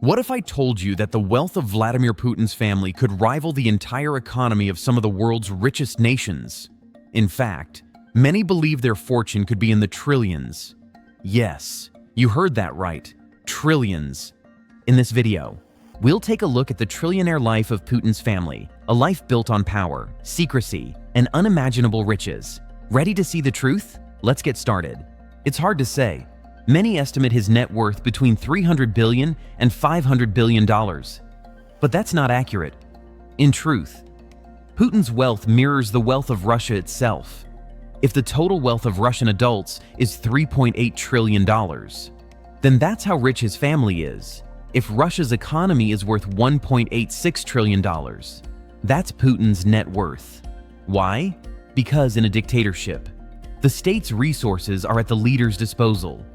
What if I told you that the wealth of Vladimir Putin's family could rival the entire economy of some of the world's richest nations? In fact, many believe their fortune could be in the trillions. Yes, you heard that right, trillions. In this video, we'll take a look at the trillionaire life of Putin's family, a life built on power, secrecy, and unimaginable riches. Ready to see the truth? Let's get started. It's hard to say. Many estimate his net worth between $300 billion and $500 billion. But that's not accurate. In truth, Putin's wealth mirrors the wealth of Russia itself. If the total wealth of Russian adults is $3.8 trillion, then that's how rich his family is. If Russia's economy is worth $1.86 trillion, that's Putin's net worth. Why? Because in a dictatorship, the state's resources are at the leader's disposal.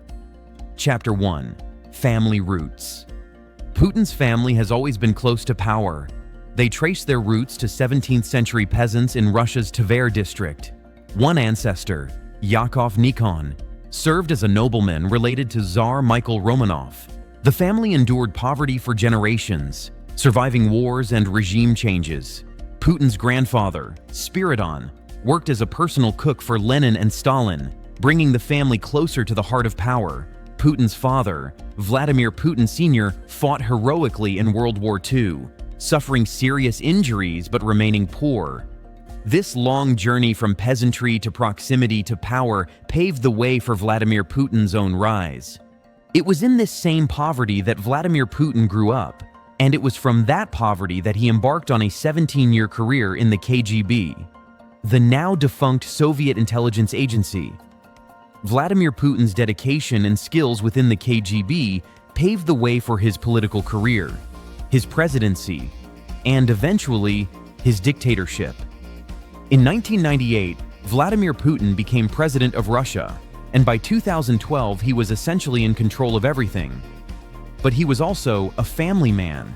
Chapter 1. Family Roots. Putin's family has always been close to power. They trace their roots to 17th century peasants in Russia's Tver district. One ancestor, Yakov Nikon, served as a nobleman related to Tsar Michael Romanov. The family endured poverty for generations, surviving wars and regime changes. Putin's grandfather, Spiridon, worked as a personal cook for Lenin and Stalin, bringing the family closer to the heart of power. Putin's father, Vladimir Putin Sr., fought heroically in World War II, suffering serious injuries but remaining poor. This long journey from peasantry to proximity to power paved the way for Vladimir Putin's own rise. It was in this same poverty that Vladimir Putin grew up, and it was from that poverty that he embarked on a 17-year career in the KGB, the now-defunct Soviet intelligence agency. Vladimir Putin's dedication and skills within the KGB paved the way for his political career, his presidency, and eventually, his dictatorship. In 1998, Vladimir Putin became president of Russia, and by 2012 he was essentially in control of everything. But he was also a family man.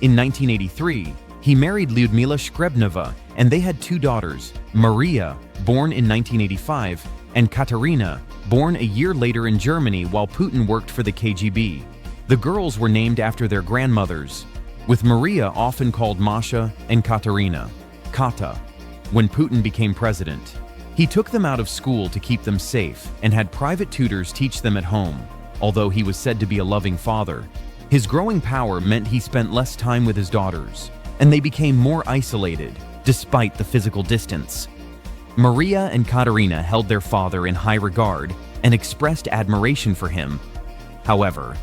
In 1983, he married Lyudmila Shkrebneva, and they had two daughters, Maria, born in 1985, and Katerina, born a year later in Germany while Putin worked for the KGB. The girls were named after their grandmothers, with Maria often called Masha and Katerina, Kata. When Putin became president, he took them out of school to keep them safe and had private tutors teach them at home. Although he was said to be a loving father, his growing power meant he spent less time with his daughters, and they became more isolated, despite the physical distance. Maria and Katerina held their father in high regard and expressed admiration for him. However,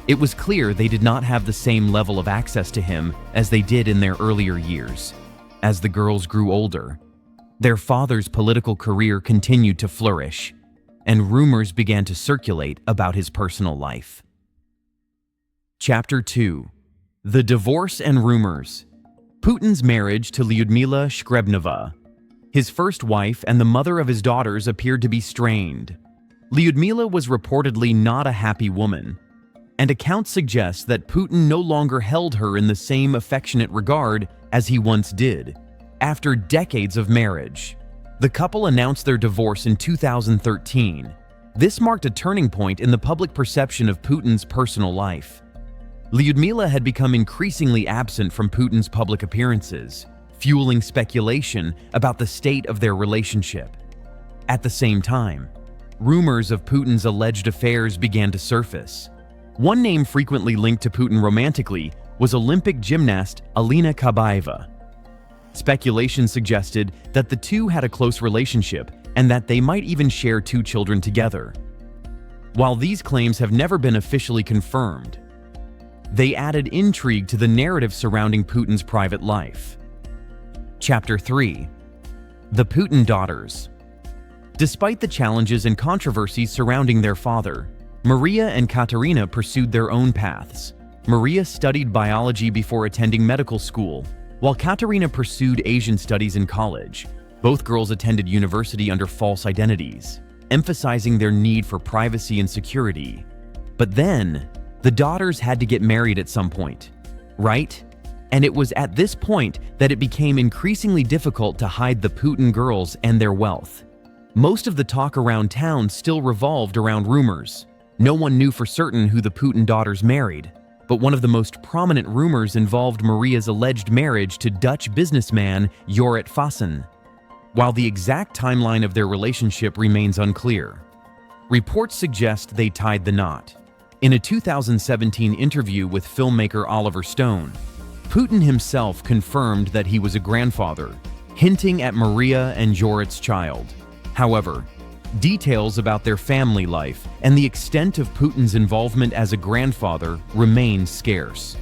it was clear they did not have the same level of access to him as they did in their earlier years. As the girls grew older, their father's political career continued to flourish, and rumors began to circulate about his personal life. Chapter 2. The Divorce and Rumors. Putin's marriage to Lyudmila Shkrebneva. His first wife and the mother of his daughters appeared to be strained. Lyudmila was reportedly not a happy woman, and accounts suggest that Putin no longer held her in the same affectionate regard as he once did. After decades of marriage, the couple announced their divorce in 2013. This marked a turning point in the public perception of Putin's personal life. Lyudmila had become increasingly absent from Putin's public appearances, fueling speculation about the state of their relationship. At the same time, rumors of Putin's alleged affairs began to surface. One name frequently linked to Putin romantically was Olympic gymnast Alina Kabaeva. Speculation suggested that the two had a close relationship and that they might even share two children together. While these claims have never been officially confirmed, they added intrigue to the narrative surrounding Putin's private life. Chapter 3. The Putin Daughters. Despite the challenges and controversies surrounding their father, Maria and Katerina pursued their own paths. Maria studied biology before attending medical school, while Katerina pursued Asian studies in college. Both girls attended university under false identities, emphasizing their need for privacy and security. But then, the daughters had to get married at some point, right? And it was at this point that it became increasingly difficult to hide the Putin girls and their wealth. Most of the talk around town still revolved around rumors. No one knew for certain who the Putin daughters married, but one of the most prominent rumors involved Maria's alleged marriage to Dutch businessman Jorrit Fossen, while the exact timeline of their relationship remains unclear. Reports suggest they tied the knot. In a 2017 interview with filmmaker Oliver Stone, Putin himself confirmed that he was a grandfather, hinting at Maria and Jorrit's child. However, details about their family life and the extent of Putin's involvement as a grandfather remain scarce.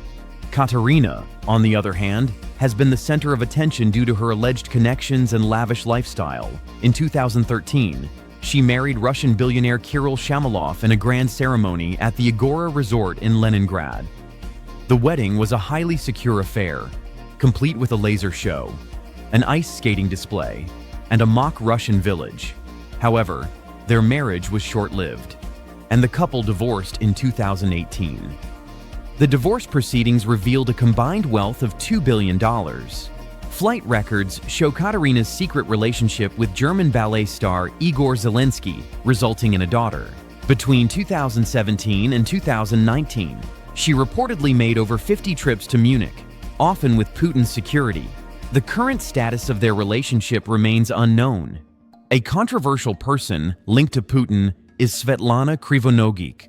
Katerina, on the other hand, has been the center of attention due to her alleged connections and lavish lifestyle. In 2013, she married Russian billionaire Kirill Shamalov in a grand ceremony at the Agora Resort in Leningrad. The wedding was a highly secure affair, complete with a laser show, an ice skating display, and a mock Russian village. However, their marriage was short-lived, and the couple divorced in 2018. The divorce proceedings revealed a combined wealth of $2 billion. Flight records show Katerina's secret relationship with German ballet star Igor Zelensky, resulting in a daughter. Between 2017 and 2019, she reportedly made over 50 trips to Munich, often with Putin's security. The current status of their relationship remains unknown. A controversial person linked to Putin is Svetlana Krivonogik,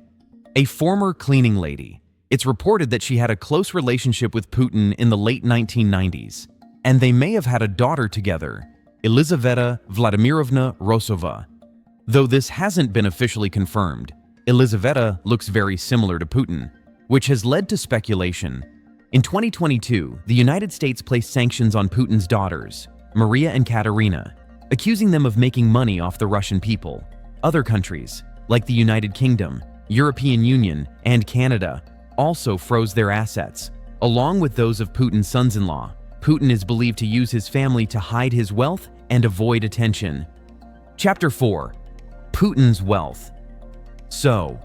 a former cleaning lady. It's reported that she had a close relationship with Putin in the late 1990s, and they may have had a daughter together, Elizaveta Vladimirovna Rosova. Though this hasn't been officially confirmed, Elizaveta looks very similar to Putin, which has led to speculation. In 2022, the United States placed sanctions on Putin's daughters, Maria and Katerina, accusing them of making money off the Russian people. Other countries, like the United Kingdom, European Union, and Canada, also froze their assets, along with those of Putin's sons-in-law. Putin is believed to use his family to hide his wealth and avoid attention. Chapter 4. Putin's wealth. So,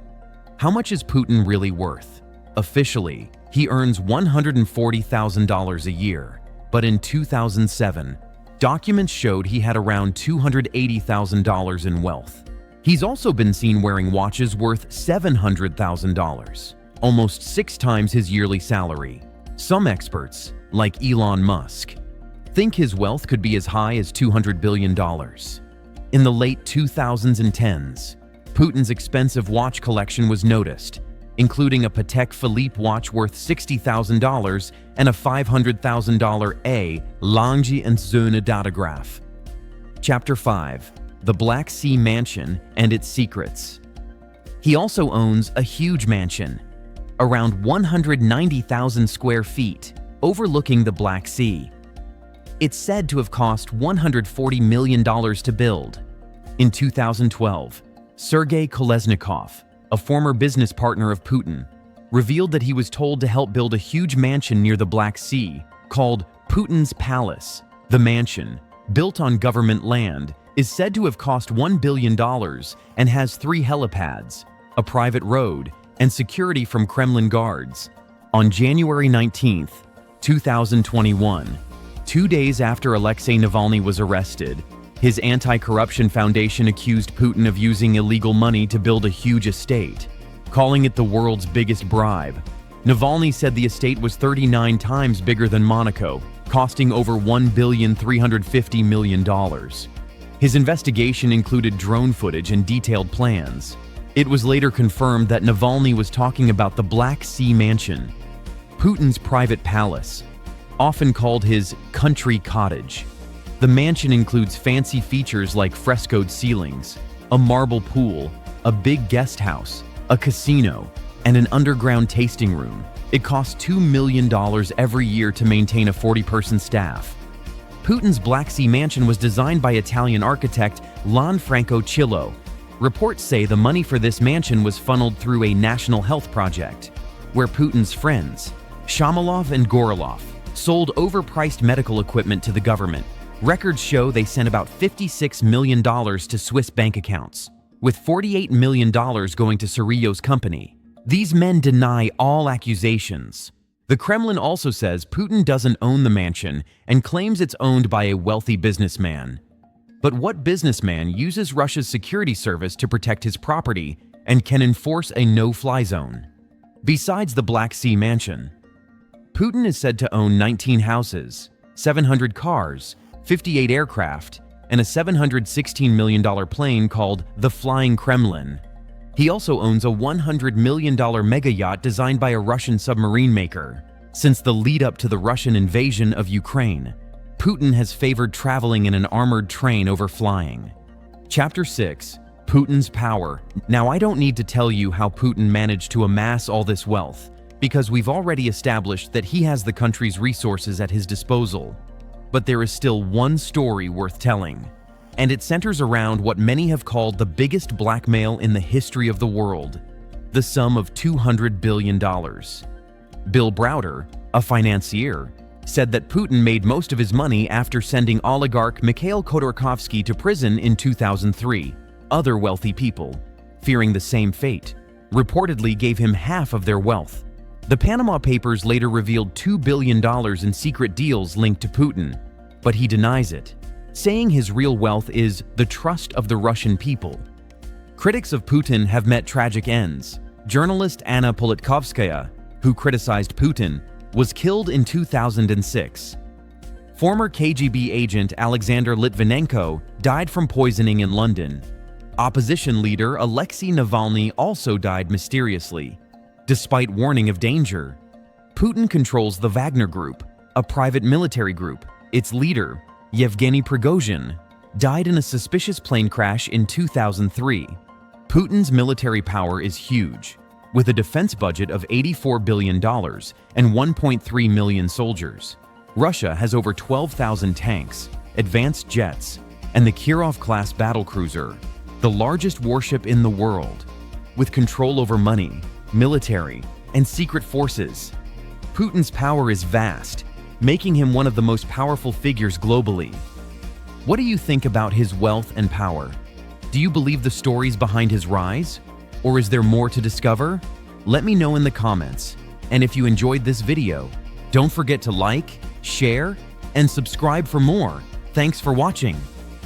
how much is Putin really worth? Officially, he earns $140,000 a year, but in 2007, documents showed he had around $280,000 in wealth. He's also been seen wearing watches worth $700,000, almost 6 times his yearly salary. Some experts, like Elon Musk, think his wealth could be as high as $200 billion. In the late 2000s and 10s, Putin's expensive watch collection was noticed, including a Patek Philippe watch worth $60,000 and a $500,000 A. Lange & Söhne datograph. Chapter 5. The Black Sea Mansion and its Secrets. He also owns a huge mansion, around 190,000 square feet, overlooking the Black Sea. It's said to have cost $140 million to build. In 2012, Sergei Kolesnikov, a former business partner of Putin, revealed that he was told to help build a huge mansion near the Black Sea called Putin's Palace. The mansion, built on government land, is said to have cost $1 billion and has 3 helipads, a private road, and security from Kremlin guards. On January 19, 2021, 2 days after Alexei Navalny was arrested, his anti-corruption foundation accused Putin of using illegal money to build a huge estate, calling it the world's biggest bribe. Navalny said the estate was 39 times bigger than Monaco, costing over $1,350 million. His investigation included drone footage and detailed plans. It was later confirmed that Navalny was talking about the Black Sea Mansion, Putin's private palace, often called his country cottage. The mansion includes fancy features like frescoed ceilings, a marble pool, a big guest house, a casino, and an underground tasting room. It costs $2 million every year to maintain a 40-person staff. Putin's Black Sea Mansion was designed by Italian architect Lanfranco Cillo. Reports say the money for this mansion was funneled through a national health project, where Putin's friends, Shamalov and Gorilov, sold overpriced medical equipment to the government. Records show they sent about $56 million to Swiss bank accounts, with $48 million going to Cirillo's company. These men deny all accusations. The Kremlin also says Putin doesn't own the mansion and claims it's owned by a wealthy businessman. But what businessman uses Russia's security service to protect his property and can enforce a no-fly zone? Besides the Black Sea mansion, Putin is said to own 19 houses, 700 cars, 58 aircraft, and a $716 million plane called the Flying Kremlin. He also owns a $100 million mega yacht designed by a Russian submarine maker. Since the lead-up to the Russian invasion of Ukraine, Putin has favored traveling in an armored train over flying. Chapter 6. Putin's Power. Now, I don't need to tell you how Putin managed to amass all this wealth, because we've already established that he has the country's resources at his disposal. But there is still one story worth telling, and it centers around what many have called the biggest blackmail in the history of the world, the sum of $200 billion. Bill Browder, a financier, said that Putin made most of his money after sending oligarch Mikhail Khodorkovsky to prison in 2003. Other wealthy people, fearing the same fate, reportedly gave him half of their wealth. The Panama Papers later revealed $2 billion in secret deals linked to Putin, but he denies it, saying his real wealth is the trust of the Russian people. Critics of Putin have met tragic ends. Journalist Anna Politkovskaya, who criticized Putin, was killed in 2006. Former KGB agent Alexander Litvinenko died from poisoning in London. Opposition leader Alexei Navalny also died mysteriously, despite warning of danger. Putin controls the Wagner Group, a private military group. Its leader, Yevgeny Prigozhin, died in a suspicious plane crash in 2003. Putin's military power is huge, with a defense budget of $84 billion and 1.3 million soldiers. Russia has over 12,000 tanks, advanced jets, and the Kirov-class battlecruiser, the largest warship in the world, with control over money, military, and secret forces. Putin's power is vast, making him one of the most powerful figures globally. What do you think about his wealth and power? Do you believe the stories behind his rise? Or is there more to discover? Let me know in the comments. And if you enjoyed this video, don't forget to like, share, and subscribe for more. Thanks for watching.